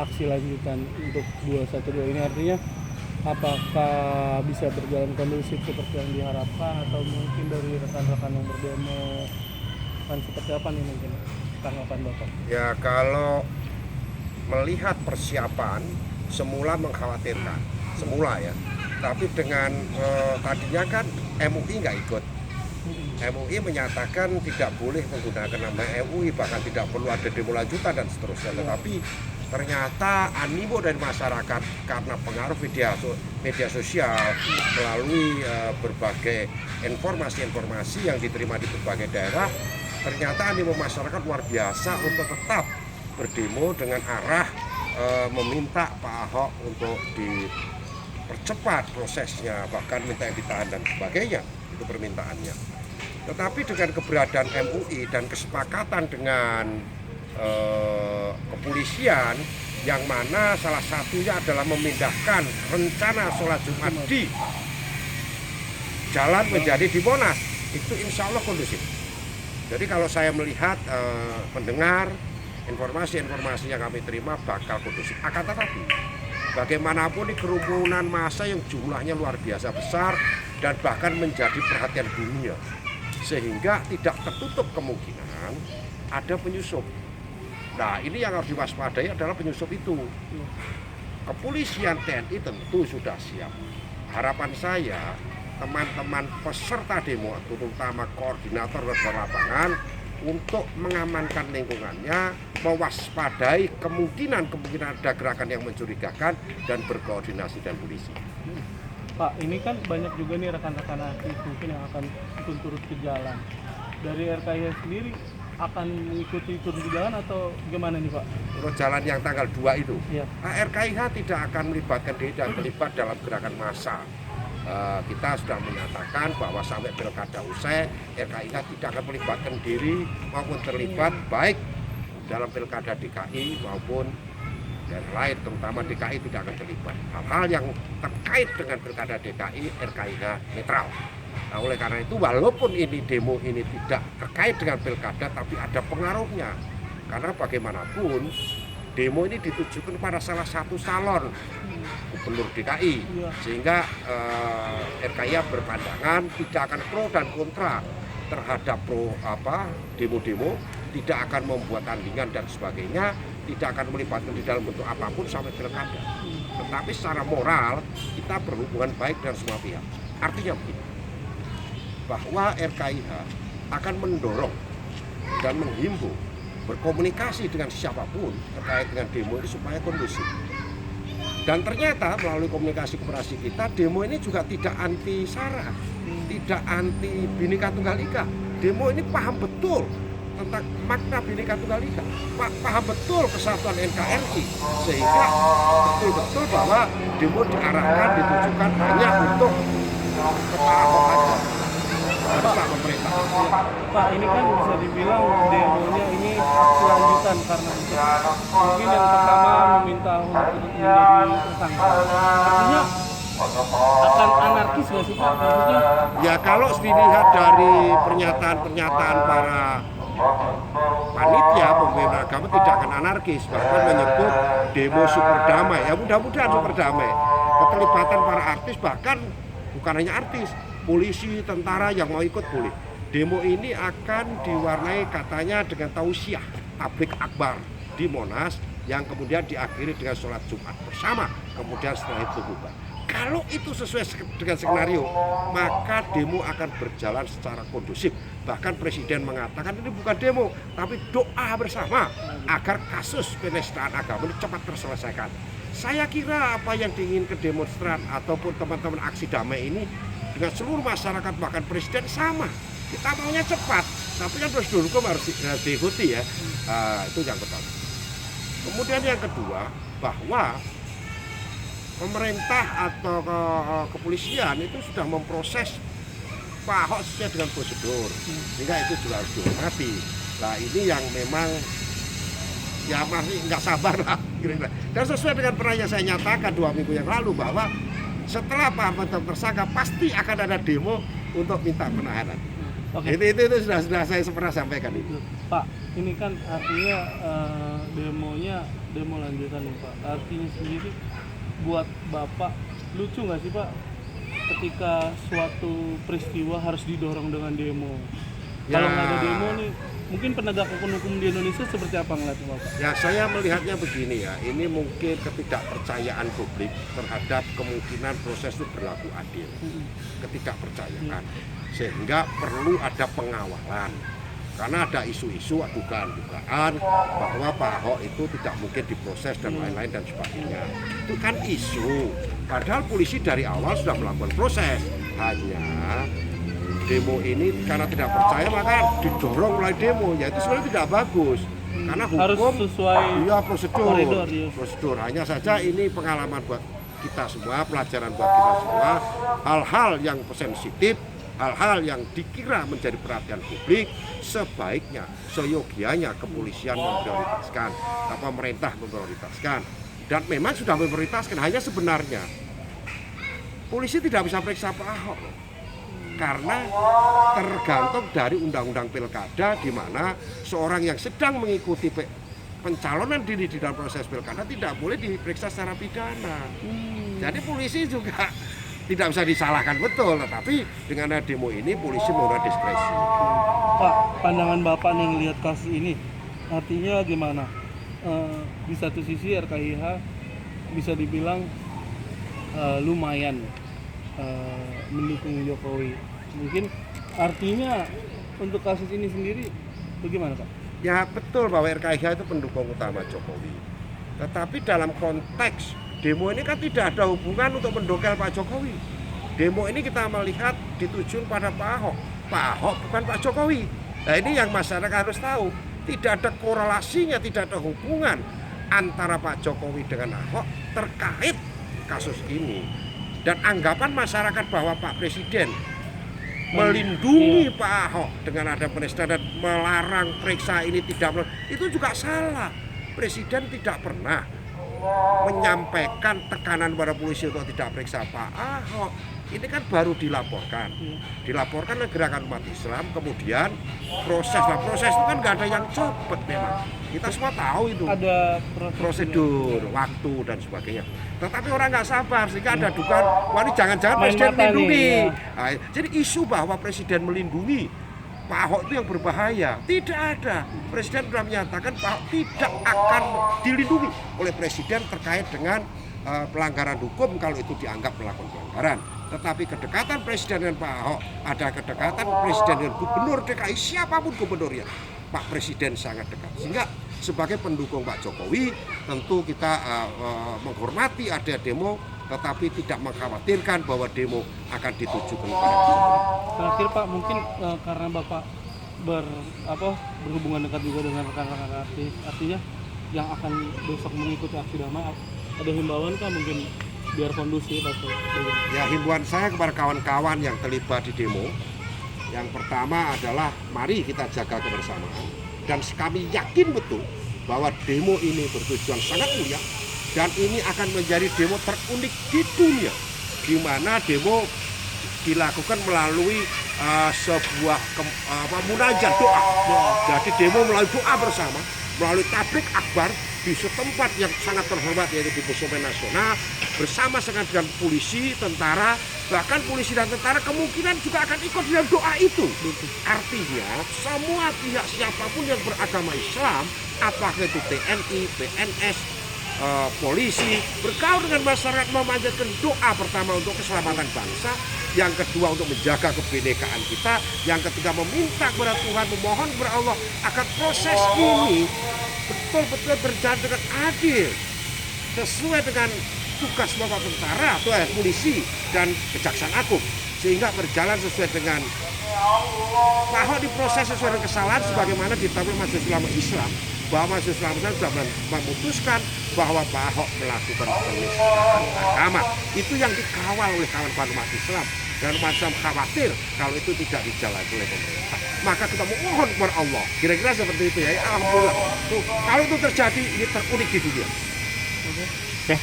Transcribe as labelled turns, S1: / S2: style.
S1: aksi lanjutan untuk 212 ini, artinya apakah bisa berjalan kondusif seperti yang diharapkan, atau mungkin dari rekan-rekan yang berdemo kan seperti apa nih mungkin tanggapan Bapak?
S2: Ya, kalau melihat persiapan semula mengkhawatirkan, semula ya. Tapi dengan tadinya kan MUI nggak ikut. MUI menyatakan tidak boleh menggunakan nama MUI, bahkan tidak perlu ada demo lanjutan dan seterusnya. Tetapi ternyata animo dari masyarakat karena pengaruh media sosial melalui berbagai informasi-informasi yang diterima di berbagai daerah, ternyata animo masyarakat luar biasa untuk tetap berdemo dengan arah meminta Pak Ahok untuk dipercepat prosesnya, bahkan minta yang ditahan dan sebagainya, itu permintaannya. Tetapi dengan keberadaan MUI dan kesepakatan dengan kepolisian, yang mana salah satunya adalah memindahkan rencana sholat Jumat di jalan menjadi di Monas, itu insya Allah kondusif. Jadi kalau saya melihat, mendengar informasi-informasi yang kami terima bakal kondusif. Akan tetapi bagaimanapun ini kerumunan massa yang jumlahnya luar biasa besar dan bahkan menjadi perhatian dunia, sehingga tidak tertutup kemungkinan ada penyusup. Nah, ini yang harus diwaspadai adalah penyusup itu. Kepolisian TNI tentu sudah siap. Harapan saya, teman-teman peserta demo, terutama koordinator di lapangan, untuk mengamankan lingkungannya, mewaspadai kemungkinan ada gerakan yang mencurigakan dan berkoordinasi dengan polisi.
S1: Pak, ini kan banyak juga nih rekan-rekan aktif mungkin yang akan ikut turut ke jalan. Dari RKIH sendiri akan mengikuti turun ke jalan atau gimana nih Pak?
S2: Turun jalan yang tanggal 2 itu,
S1: Iya.
S2: RKIH tidak akan melibatkan diri dan terlibat dalam gerakan massa. Kita sudah menyatakan bahwa sampai pilkada usai, RKIH tidak akan melibatkan diri maupun terlibat baik dalam pilkada DKI maupun daerah lain, terutama DKI tidak akan terlibat. Hal-hal yang terkait dengan pilkada DKI, RKIH netral. Nah, oleh karena itu, walaupun ini demo ini tidak terkait dengan pilkada, tapi ada pengaruhnya. Karena bagaimanapun, demo ini ditujukan pada salah satu calon gubernur DKI, sehingga RKIH berpandangan tidak akan pro dan kontra terhadap demo-demo, tidak akan membuat tandingan dan sebagainya, tidak akan melibatkan di dalam bentuk apapun sampai pilkada. Tetapi secara moral kita berhubungan baik dengan semua pihak. Artinya begini, bahwa RKIH akan mendorong dan menghimbau berkomunikasi dengan siapapun terkait dengan demo ini supaya kondusif. Dan ternyata melalui komunikasi kita, demo ini juga tidak anti SARA, tidak anti Bhinneka Tunggal Ika. Demo ini paham betul tentang makna Bhinneka Tunggal Ika, paham betul kesatuan NKRI, sehingga betul-betul bahwa demo diarahkan, ditujukan hanya untuk Pak Ahok saja. Pak pemerintah.
S1: Pak, ini kan bisa dibilang demonya ini lanjutan karena mungkin yang pertama meminta untuk menjadi tersangka. Artinya akan anarkis nggak sih Pak? Maksudnya?
S2: Ya, kalau dilihat dari pernyataan para panitia pemimpin agama tidak akan anarkis, bahkan menyebut demo super damai. Ya, mudah-mudahan super damai. Keterlibatan para artis, bahkan bukan hanya artis, polisi, tentara yang mau ikut boleh. Demo ini akan diwarnai katanya dengan tausiah tablik akbar di Monas, yang kemudian diakhiri dengan sholat Jumat bersama, kemudian setelah itu bubar. Kalau itu sesuai dengan skenario, maka demo akan berjalan secara kondusif. Bahkan Presiden mengatakan ini bukan demo, tapi doa bersama agar kasus penistaan agama ini cepat terselesaikan. Saya kira apa yang diinginkan demonstran ataupun teman-teman aksi damai ini dengan seluruh masyarakat, bahkan Presiden sama. Kita maunya cepat, tapi kan prosedur hukum harus diikuti ya. Itu yang pertama. Kemudian yang kedua, bahwa pemerintah atau kepolisian itu sudah memproses Pak Ahok sesuai dengan prosedur, sehingga itu juga harus dihormati. Nah, ini yang memang ya masih nggak sabar lah kira-kira. Dan sesuai dengan pernah yang saya nyatakan 2 minggu yang lalu, bahwa setelah Pak Ahok tersangka pasti akan ada demo untuk minta penahanan.
S1: Oke.
S2: Itu sudah saya pernah sampaikan itu.
S1: Pak, ini kan artinya demonya demo lanjutan nih Pak. Artinya sendiri buat Bapak lucu nggak sih Pak ketika suatu peristiwa harus didorong dengan demo? Kalau nggak ada demo nih, mungkin penegak hukum di Indonesia seperti apa ngeliatnya Bapak?
S2: Ya, saya melihatnya begini ya, ini mungkin ketidakpercayaan publik terhadap kemungkinan proses itu berlaku adil. Ketidakpercayaan, sehingga perlu ada pengawalan. Karena ada isu-isu dugaan bahwa Pak Ahok itu tidak mungkin diproses dan lain-lain dan sebagainya. Itu kan isu. Padahal polisi dari awal sudah melakukan proses. Hanya demo ini karena tidak percaya maka didorong mulai demo. Ya itu sebenarnya tidak bagus. Karena hukum
S1: harus sesuai
S2: prosedur.
S1: koridor, ya.
S2: Prosedur. Hanya saja ini pengalaman buat kita semua, pelajaran buat kita semua. Hal-hal yang sensitif, hal-hal yang dikira menjadi perhatian publik, sebaiknya, seyogianya kepolisian memprioritaskan, pemerintah memprioritaskan, dan memang sudah memprioritaskan. Hanya sebenarnya polisi tidak bisa periksa Pak Ahok, karena tergantung dari undang-undang pilkada, di mana seorang yang sedang mengikuti pencalonan diri di dalam proses pilkada tidak boleh diperiksa secara pidana. Jadi polisi juga tidak bisa disalahkan, betul, tetapi dengan ada demo ini polisi menggunakan diskresi.
S1: Pak, pandangan Bapak nih ngelihat kasus ini, artinya gimana? Di satu sisi RKIH bisa dibilang lumayan mendukung Jokowi. Mungkin artinya untuk kasus ini sendiri bagaimana Pak?
S2: Ya betul bahwa RKIH itu pendukung utama Jokowi. Tetapi dalam konteks demo ini kan tidak ada hubungan untuk mendongkel Pak Jokowi. Demo ini kita melihat dituju pada Pak Ahok. Pak Ahok bukan Pak Jokowi. Nah ini yang masyarakat harus tahu. Tidak ada korelasinya, tidak ada hubungan antara Pak Jokowi dengan Ahok terkait kasus ini. Dan anggapan masyarakat bahwa Pak Presiden melindungi Pak Ahok dengan ada penistaan dan melarang periksa ini itu juga salah. Presiden tidak pernah menyampaikan tekanan pada polisi untuk tidak periksa Pak Ahok. Ini kan baru dilaporkan oleh gerakan umat Islam, kemudian proses itu kan nggak ada yang cepet memang. Kita semua tahu itu.
S1: Ada
S2: prosedur, waktu dan sebagainya. Tetapi orang nggak sabar sehingga ada dugaan, wah ini jangan-jangan
S1: Main
S2: presiden
S1: mata
S2: melindungi.
S1: nih, ya.
S2: Nah, jadi isu bahwa presiden melindungi Pak Ahok itu yang berbahaya. Tidak ada. Presiden sudah menyatakan Pak Ahok tidak akan dilindungi oleh presiden terkait dengan pelanggaran hukum kalau itu dianggap melakukan pelanggaran. Tetapi kedekatan presiden dengan Pak Ahok, ada kedekatan presiden dengan gubernur DKI, siapapun gubernurnya, Pak Presiden sangat dekat. Sehingga sebagai pendukung Pak Jokowi, tentu kita menghormati ada demo, tetapi tidak mengkhawatirkan bahwa demo akan ditujukan kepada Jokowi.
S1: Terakhir Pak, mungkin karena Bapak berhubungan dekat juga dengan rekan-rekan artis, artinya yang akan besok mengikuti aksi damai, ada himbauan kah mungkin biar kondusif atau bagaimana?
S2: Ya, himbauan saya kepada kawan-kawan yang terlibat di demo, yang pertama adalah mari kita jaga kebersamaan, dan kami yakin betul bahwa demo ini bertujuan sangat mulia dan ini akan menjadi demo terunik di dunia, di mana demo dilakukan melalui sebuah munajat doa. Jadi demo melalui doa bersama, melalui tablik akbar di setempat yang sangat terhormat, yaitu di Museum Nasional, bersama dengan polisi, tentara, bahkan polisi dan tentara kemungkinan juga akan ikut dalam doa itu. Artinya semua pihak siapapun yang beragama Islam, apakah itu TNI, PNS, polisi, bergaul dengan masyarakat, memanjatkan doa pertama untuk keselamatan bangsa, yang kedua untuk menjaga kebinekaan kita, yang ketiga meminta kepada Tuhan, memohon kepada Allah agar proses ini betul-betul berjalan dengan adil, sesuai dengan tugas pokok tentara atau polisi dan kejaksaan agung, sehingga berjalan sesuai dengan Pak Ahok diproses sesuai dengan kesalahan sebagaimana ditetapkan Majelis Ulama Islam, bahwa Majelis Ulama Islam sudah memutuskan bahwa Pak Ahok melakukan penistaan agama. Itu yang dikawal oleh kawan-kawan umat Islam, dan umat Islam khawatir kalau itu tidak dijalani oleh pemerintah. Maka kita mohon kepada Allah, kira-kira seperti itu ya. Alhamdulillah. Tuh, kalau itu terjadi, ini terunik di dunia.
S3: Oke.